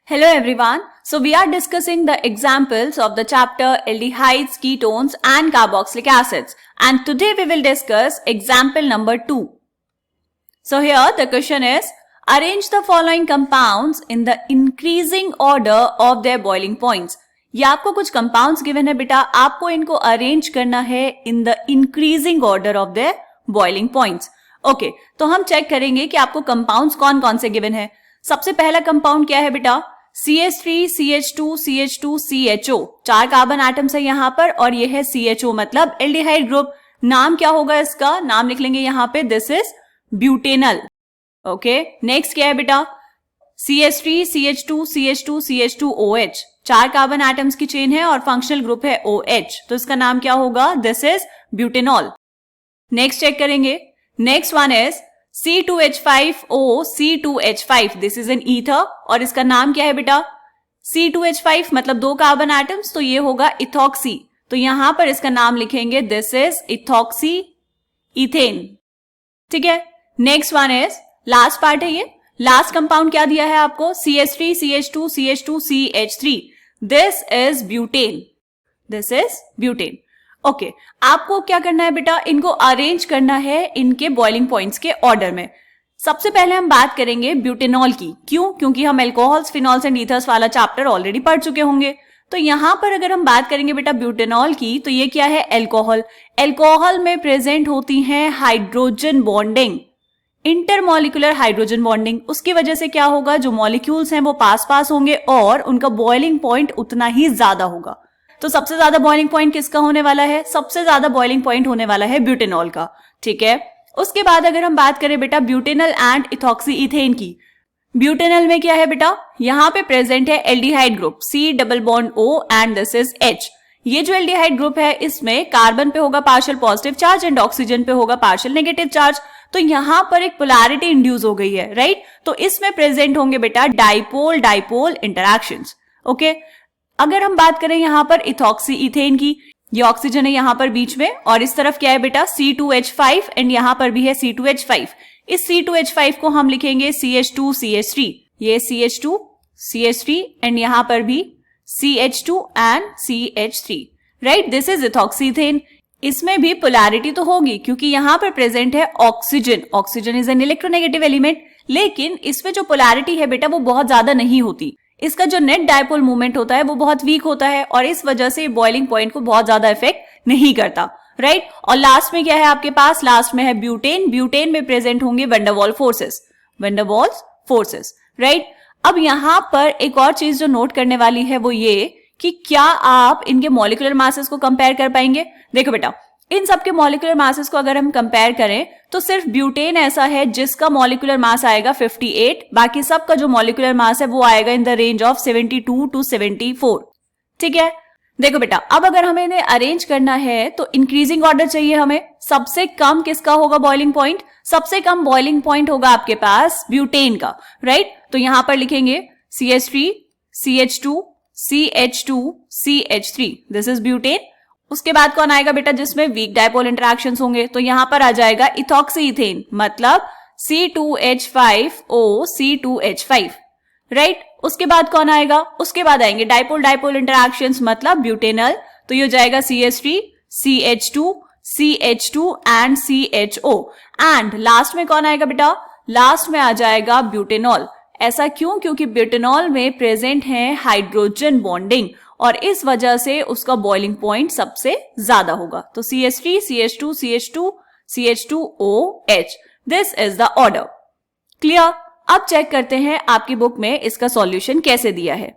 Hello everyone. So we are discussing the examples of the chapter aldehydes, ketones and carboxylic acids. And today we will discuss example number 2. So here the question is, arrange the following compounds in the increasing order of their boiling points. ये आपको कुछ compounds given है बेटा, आपको इनको arrange करना है in the increasing order of their boiling points. Okay, तो हम check करेंगे कि आपको compounds कौन कौन से given है. सबसे पहला compound क्या है बेटा? CH3, CH2, CH2, CHO. 4 carbon atoms है यहाँ पर और ये है CHO मतलब एल्डिहाइड ग्रुप. नाम क्या होगा इसका? नाम लिख लेंगे यहाँ पे, this is butanal. Okay, next क्या है बेटा? CH3, CH2, CH2, CH2OH. 4 carbon atoms की चेन है और फंक्शनल ग्रुप है OH, तो इसका नाम क्या होगा? This is butanol. Next check करेंगे. Next one is C2H5O C2H5. This is an ether और इसका नाम क्या है बेटा? C2H5 मतलब 2 कार्बन एटम्स, तो ये होगा इथॉक्सी. तो यहां पर इसका नाम लिखेंगे, दिस इज इथॉक्सी इथेन. ठीक है. Next one is, last part है ये. लास्ट कंपाउंड क्या दिया है आपको? CH3, CH2, CH2, CH3. This is butane. This is butane. Okay, आपको क्या करना है बेटा? इनको अरेंज करना है इनके बॉइलिंग पॉइंट्स के ऑर्डर में. सबसे पहले हम बात करेंगे ब्यूटेनॉल की. क्यों? क्योंकि हम एल्कोहल्स, फिनॉल्स एंड ईथर्स वाला चैप्टर ऑलरेडी पढ़ चुके होंगे. तो यहां पर अगर हम बात करेंगे बेटा ब्यूटेनॉल की, तो ये क्या है? एल्कोहल. एल्कोहल में प्रेजेंट होती है hydrogen bonding, intermolecular hydrogen bonding. उसकी वजह से क्या होगा? जो मॉलिक्यूल्स हैं वो पास पास होंगे और उनका बॉइलिंग पॉइंट उतना ही ज्यादा होगा. तो सबसे ज्यादा बॉइलिंग पॉइंट किसका होने वाला है? सबसे ज्यादा बॉइलिंग पॉइंट होने वाला है ब्यूटेनॉल का. ठीक है. उसके बाद अगर हम बात करें बेटा ब्यूटेनल एंड इथॉक्सी इथेन की, ब्यूटेनल में क्या है बेटा? यहां पे प्रेजेंट है aldehyde group C double bond O and this is H. ये जो एल्डिहाइड ग्रुप है इसमें कार्बन पे होगा partial positive charge and oxygen पे होगा पार्शियल नेगेटिव चार्ज. तो यहां पर एक पोलैरिटी इंड्यूस हो गई है, राइट? तो इसमें प्रेजेंट होंगे बेटा डाइपोल डाइपोल इंटरैक्शंस. ओके, अगर हम बात करें यहां पर इथॉक्सी इथेन की, ये ऑक्सीजन है यहां पर बीच में और इस तरफ क्या है बेटा? C2H5 एंड यहां पर भी है C2H5. इस C2H5 को हम लिखेंगे CH2CH3. ये CH2CH3 एंड यहां पर भी CH2 and CH3, right? This is ethoxy ethane. इसमें भी पोलैरिटी तो होगी क्योंकि यहां पर प्रेजेंट है oxygen. Oxygen is an electronegative element, लेकिन इसमें जो पोलैरिटी है बेटा वो बहुत ज्यादा नहीं होती. इसका जो नेट डायपोल मूवमेंट होता है वो बहुत वीक होता है और इस वजह से बॉइलिंग पॉइंट को बहुत ज्यादा इफेक्ट नहीं करता, राइट? और लास्ट में क्या है आपके पास? लास्ट में है ब्यूटेन. ब्यूटेन में प्रेजेंट होंगे van der Waals forces. Van der Waals forces, right? अब यहां पर एक और चीज जो नोट करने वाली है वो ये कि क्या आप इनके मॉलिक्यूलर मासेस को कंपेयर कर पाएंगे? देखो बेटा, इन सबके मॉलिक्यूलर मासेस को अगर हम कंपेयर करें तो सिर्फ ब्यूटेन ऐसा है जिसका मॉलिक्यूलर मास आएगा 58. बाकी सबका जो मॉलिक्यूलर मास है वो आएगा इन द रेंज ऑफ 72 to 74. ठीक है. देखो बेटा, अब अगर हमें इन्हें अरेंज करना है तो इंक्रीजिंग ऑर्डर चाहिए हमें. सबसे कम किसका होगा बॉइलिंग पॉइंट? सबसे कम बॉइलिंग पॉइंट होगा आपके पास ब्यूटेन का, राइट? तो यहां पर लिखेंगे CH3, CH2, CH2, CH3. This is butane. उसके बाद कौन आएगा बेटा जिसमें वीक डायपोल इंटरैक्शंस होंगे? तो यहां पर आ जाएगा इथॉक्सी इथेन मतलब C2H5O C2H5, राइट? उसके बाद कौन आएगा? उसके बाद आएंगे डायपोल डायपोल इंटरैक्शंस मतलब ब्यूटेनल. तो ये हो जाएगा CH3, CH2, CH2 and CHO. And last में कौन आएगा बेटा? लास्ट में आ जाएगा ब्यूटेनॉल. ऐसा क्यों? क्योंकि ब्यूटेनॉल में प्रेजेंट है हाइड्रोजन बॉन्डिंग और इस वजह से उसका बॉइलिंग पॉइंट सबसे ज्यादा होगा. तो CH3, CH2, CH2, CH2OH. This is the order. Clear? अब चेक करते हैं आपकी बुक में इसका सॉल्यूशन कैसे दिया है.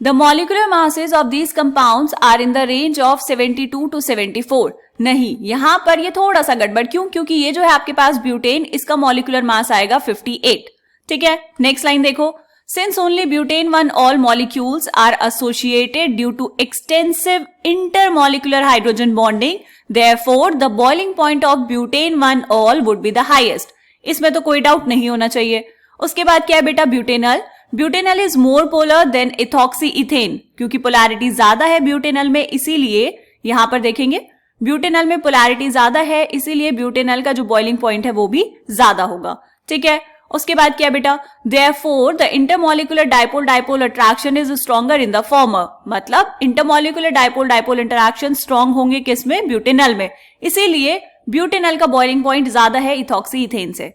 The molecular masses of these compounds are in the range of 72 to 74. नहीं, यहां पर ये थोड़ा सा गड़बड़. क्यों? क्योंकि ये जो है आपके पास ब्यूटेन, इसका मॉलिक्यूलर मास आएगा 58. ठीक है. नेक्स्ट लाइन देखो. Since only butane 1 all molecules are associated due to extensive intermolecular hydrogen bonding, therefore the boiling point of butane 1 all would be the highest. इसमें तो कोई डाउट नहीं होना चाहिए. उसके बाद क्या है बेटा? Butanal. Butanal is more polar than ethoxy ethane. क्योंकि पोलैरिटी ज्यादा है ब्यूटेनल में, इसीलिए यहां पर देखेंगे ब्यूटेनल में पोलैरिटी ज्यादा है, इसीलिए ब्यूटेनल का जो बॉइलिंग पॉइंट है वो भी ज्यादा होगा. ठीक है. उसके बाद क्या बेटा, therefore the intermolecular dipole dipole attraction is stronger in the former, मतलब intermolecular dipole dipole interaction strong होंगे किसमें, ब्यूटेनॉल में, इसीलिए ब्यूटेनॉल का बॉइलिंग पॉइंट ज्यादा है इथॉक्सी इथेन से।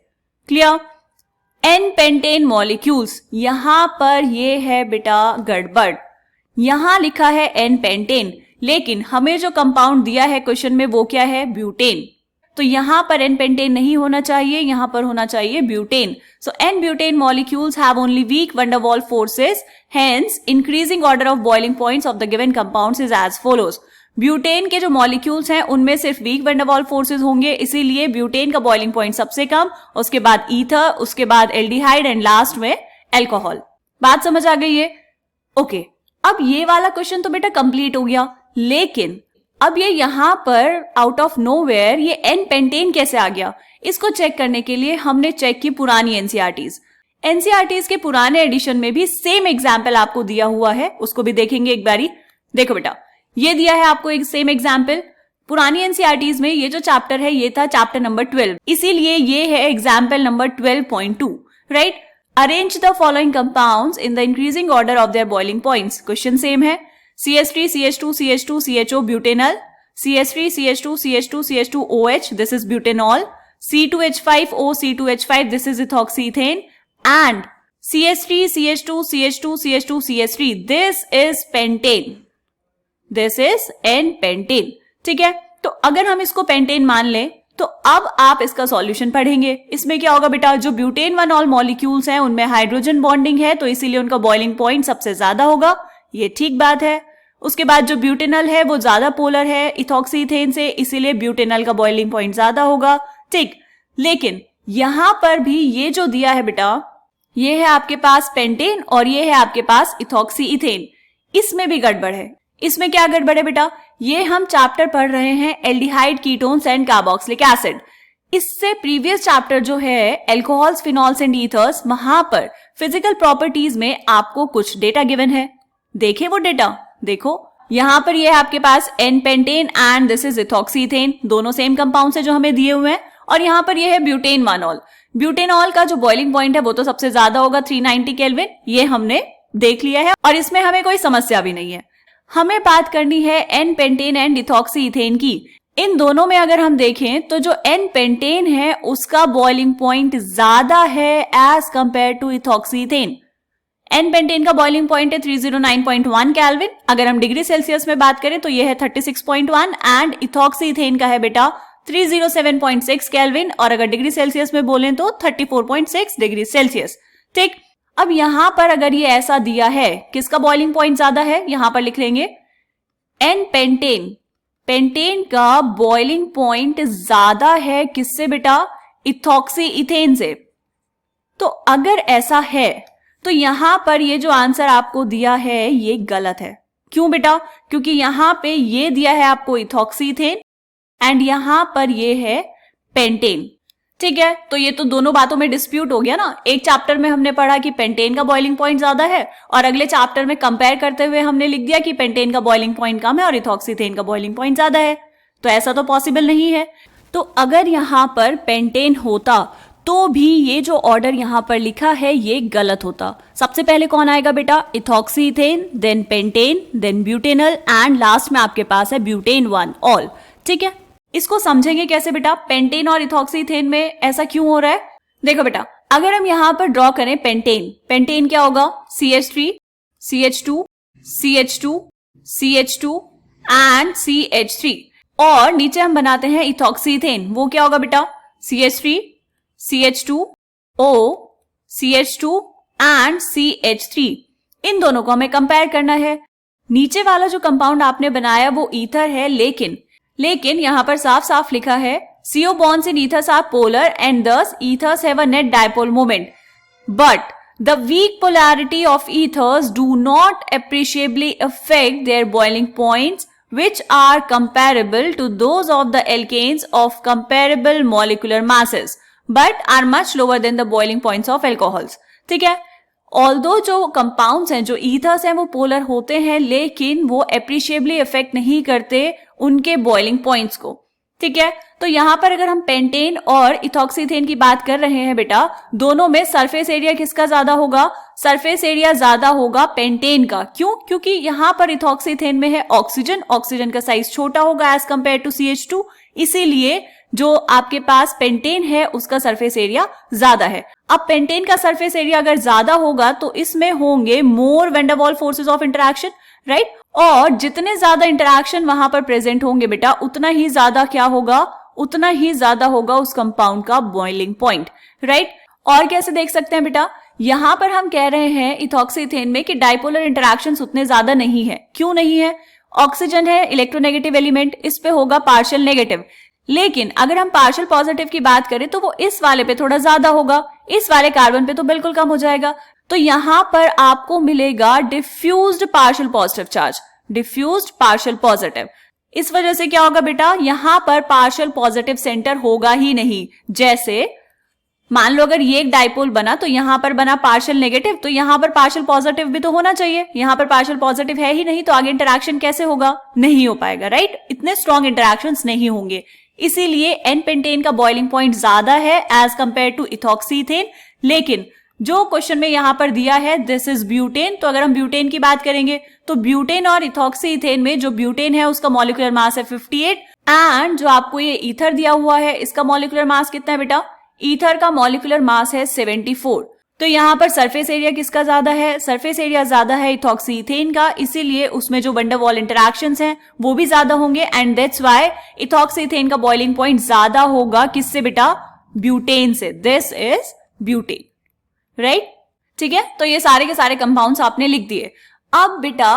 क्लियर। एन पेंटेन मॉलिक्यूल्स, यहां पर ये है बेटा गड़बड़, यहां लिखा है एन पेंटेन, लेकिन हमें जो कंपाउंड दिया है क्वेश्चन में वो क्या है, ब्यूटेन, तो यहां पर एन पेंटेन नहीं होना चाहिए, यहां पर होना चाहिए butane. So N butane molecules have only weak van der Waals forces, hence increasing order of boiling points of the given compounds is as follows. Butane के जो मॉलिक्यूल्स हैं उनमें सिर्फ वीक वंडर वॉल फोर्सेस होंगे, इसीलिए ब्यूटेन का boiling point सबसे कम, उसके बाद ईथर, उसके बाद एल्डिहाइड एंड लास्ट में एल्कोहल। बात समझ आ गई है? ओके, अब ये वाला क्वेश्चन तो बेटा कंप्लीट हो गया, लेकिन अब ये यहां पर आउट ऑफ नोवेयर ये एन पेंटेन कैसे आ गया, इसको चेक करने के लिए हमने चेक की पुरानी एनसीईआरटीज। एनसीईआरटीज के पुराने एडिशन में भी सेम एग्जाम्पल आपको दिया हुआ है, उसको भी देखेंगे एक बारी। देखो बेटा, ये दिया है आपको एक सेम एग्जाम्पल, पुरानी एनसीईआरटीज में ये जो चैप्टर है ये था चैप्टर नंबर 12, इसीलिए ये है example number 12.2, right. Arrange the following compounds in the increasing order of their boiling points. Question same है, CH3 CH2 CH2 CHO butanol, CH3 CH2 CH2 CH2 OH, this is butanol, C2H5O C2H5, this is ethoxyethane, and CH3 CH2 CH2 CH2 CH3, this is pentane, this is N-pentane। ठीक है, तो अगर हम इसको pentane मान लें तो अब आप इसका सॉल्यूशन पढ़ेंगे। इसमें क्या होगा बेटा, जो ब्यूटेन वनॉल मॉलिक्यूल्स हैं उनमें हाइड्रोजन बॉन्डिंग है, तो इसीलिए उनका बॉइलिंग पॉइंट सबसे ज्यादा होगा, ये ठीक बात है। उसके बाद जो ब्यूटेनॉल है वो ज्यादा पोलर है इथॉक्सीथेन से, इसीलिए ब्यूटेनॉल का बॉइलिंग पॉइंट ज्यादा होगा, ठीक। लेकिन यहां पर भी ये जो दिया है बेटा, ये है आपके पास पेंटेन और ये है आपके पास इथॉक्सीइथेन, इसमें भी गड़बड़ है। इसमें क्या गड़बड़ है बेटा, ये हम चैप्टर पढ़ रहे हैं aldehyde ketones and carboxylic acid. इससे प्रीवियस चैप्टर जो है एल्कोहल्स, फिनॉल्स एंड ईथर्स, वहां पर फिजिकल प्रॉपर्टीज में आपको कुछ डेटा गिवन है, देखें वो डेटा। देखो यहां पर ये है आपके पास N pentane and this is ethoxyethane, दोनों सेम कंपाउंड है जो हमें दिए हुए हैं, और यहां पर ये है ब्यूटेन वनॉल। ब्यूटेनॉल का जो बॉइलिंग पॉइंट है वो तो सबसे ज्यादा होगा 390 केल्विन, ये हमने देख लिया है और इसमें हमें कोई समस्या भी नहीं है। हमें बात करनी है एन पेंटेन एंड इथॉक्सीथेन की। इन दोनों में अगर हम देखें तो जो एन पेंटेन है उसका बॉइलिंग पॉइंट ज्यादा है as compared to ethoxyethane. N pentane का बॉइलिंग पॉइंट है 309.1 केल्विन, अगर हम डिग्री सेल्सियस में बात करें तो यह है 36.1, एंड इथॉक्सीथेन का है बेटा 307.6 केल्विन, और अगर डिग्री सेल्सियस में बोलें तो 34.6 डिग्री सेल्सियस, ठीक। अब यहां पर अगर ये ऐसा दिया है, किसका बॉइलिंग पॉइंट ज्यादा है, यहां पर लिख लेंगे एन पेंटेन, पेंटेन का बॉइलिंग पॉइंट ज्यादा है किससे बेटा, इथॉक्सीइथेन से। तो अगर ऐसा है तो यहां पर ये जो आंसर आपको दिया है ये गलत है। क्यों बेटा, क्योंकि यहां पे ये दिया है आपको इथॉक्सीथेन एंड यहां पर ये है पेंटेन, ठीक है। तो ये तो दोनों बातों में डिस्प्यूट हो गया ना। एक चैप्टर में हमने पढ़ा कि पेंटेन का बॉइलिंग पॉइंट ज्यादा है और अगले चैप्टर में कंपेयर करते हुए हमने लिख दिया कि पेंटेन का बॉइलिंग पॉइंट कम है और इथॉक्सीथेन का बॉइलिंग पॉइंट ज्यादा है। तो ऐसा तो पॉसिबल नहीं है। तो अगर यहां पर पेंटेन होता तो भी ये जो ऑर्डर यहां पर लिखा है ये गलत होता। सबसे पहले कौन आएगा बेटा, ethoxyethane, then pentane, then butanol and last में आपके पास है ब्यूटेन वन ऑल, ठीक है। इसको समझेंगे कैसे बेटा, पेंटेन और इथॉक्सीथेन में ऐसा क्यों हो रहा है। देखो बेटा, अगर हम यहां पर ड्रॉ करें पेंटेन, पेंटेन क्या होगा, CH3 CH2 CH2 CH2 and CH3, और नीचे हम बनाते हैं इथॉक्सीथेन, वो क्या होगा बेटा, CH3 CH2O CH2 and CH3। इन दोनों को हमें कंपेयर करना है। नीचे वाला जो कंपाउंड आपने बनाया वो ईथर है, लेकिन यहां पर साफ साफ लिखा है CO bonds in ethers are polar and thus ethers have a net dipole moment. But the weak polarity of ethers do not appreciably affect their boiling points, which are comparable to those of the alkanes of comparable molecular masses, but are much lower than the boiling points of alcohols. ठीक है। Although जो compounds हैं, जो ethers हैं, वो polar होते हैं, लेकिन वो एप्रिशिएबली इफेक्ट नहीं करते उनके बॉइलिंग पॉइंट्स को, ठीक है, तो यहां पर अगर हम पेंटेन और इथॉक्सीथेन की बात कर रहे हैं बेटा, दोनों में सरफेस एरिया किसका ज्यादा होगा? सरफेस एरिया ज्यादा होगा पेंटेन का। क्यों? क्योंकि यहां पर इथॉक्सीथेन में है ऑक्सीजन, ऑक्सीजन का साइज छोटा होगा एज कंपेयर टू CH2, इसीलिए जो आपके पास पेंटेन है उसका सरफेस एरिया ज्यादा है। अब पेंटेन का सरफेस एरिया अगर ज्यादा होगा तो इसमें होंगे more van der Waals forces of interaction, right? और जितने ज्यादा इंटरैक्शन वहां पर प्रेजेंट होंगे बेटा, उतना ही ज्यादा क्या होगा? उतना ही ज्यादा होगा उस कंपाउंड का बॉइलिंग पॉइंट, राइट? और कैसे देख सकते हैं बेटा, यहां पर हम कह रहे हैं इथॉक्सीथेन में कि डाइपोलर इंटरैक्शंस उतने ज्यादा नहीं है। क्यों नहीं है? ऑक्सीजन है इलेक्ट्रोनेगेटिव एलिमेंट, इस पे होगा पार्शियल नेगेटिव। लेकिन अगर हम पार्शियल पॉजिटिव की बात करें तो वो इस वाले पे थोड़ा ज्यादा होगा, इस वाले कार्बन पे तो बिल्कुल कम हो जाएगा। तो यहां पर आपको मिलेगा diffused partial positive charge, diffused partial positive. इस वजह से क्या होगा बेटा, यहां पर पार्शियल पॉजिटिव सेंटर होगा ही नहीं। जैसे मान लो अगर ये एक डाइपोल बना तो यहां पर बना पार्शियल नेगेटिव, तो यहां पर पार्शियल पॉजिटिव भी तो होना चाहिए। यहां पर पार्शियल पॉजिटिव है ही नहीं, तो आगे इंटरैक्शन कैसे होगा? नहीं हो पाएगा, राइट? इतने स्ट्रॉन्ग इंटरैक्शंस नहीं होंगे, इसीलिए एन पेंटेन का बॉइलिंग पॉइंट ज्यादा है एज कंपेयर टू इथॉक्सीथेन। लेकिन जो क्वेश्चन में यहां पर दिया है दिस इज ब्यूटेन, तो अगर हम ब्यूटेन की बात करेंगे तो ब्यूटेन और इथॉक्सीथेन में जो ब्यूटेन है उसका मॉलिक्यूलर मास है 58, एंड जो आपको ये ईथर दिया हुआ है इसका मॉलिक्यूलर मास कितना है बेटा? ईथर का मॉलिक्यूलर मास है 74। तो यहां पर सरफेस एरिया किसका ज्यादा है? सरफेस एरिया ज्यादा है इथॉक्सीथेन का, इसीलिए उसमें जो वैन डर वाल इंटरैक्शंस हैं वो भी ज्यादा होंगे, एंड दैट्स व्हाई इथॉक्सीथेन का बॉइलिंग पॉइंट ज्यादा होगा किससे बेटा? ब्यूटेन से। This is butane, right? ठीक है, तो ये सारे के सारे कंपाउंड्स आपने लिख दिए। अब बेटा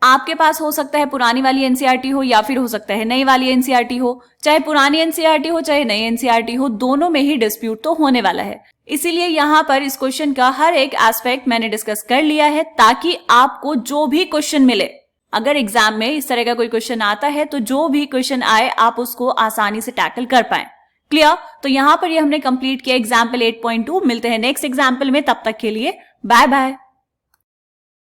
आपके पास हो सकता है पुरानी वाली एनसीईआरटी हो या फिर हो सकता है नई वाली एनसीईआरटी हो। चाहे पुरानी एनसीईआरटी हो चाहे नई एनसीईआरटी हो, दोनों में ही डिस्प्यूट तो होने वाला है। इसीलिए यहां पर इस क्वेश्चन का हर एक एस्पेक्ट मैंने डिस्कस कर लिया है, ताकि आपको जो भी क्वेश्चन मिले, अगर एग्जाम में इस तरह का कोई क्वेश्चन आता है तो जो भी क्वेश्चन आए आप उसको आसानी से टैकल कर पाए। क्लियर? तो यहां पर ये हमने कंप्लीट किया एग्जाम्पल 8.2। मिलते हैं नेक्स्ट एग्जाम्पल में, तब तक के लिए बाय बाय।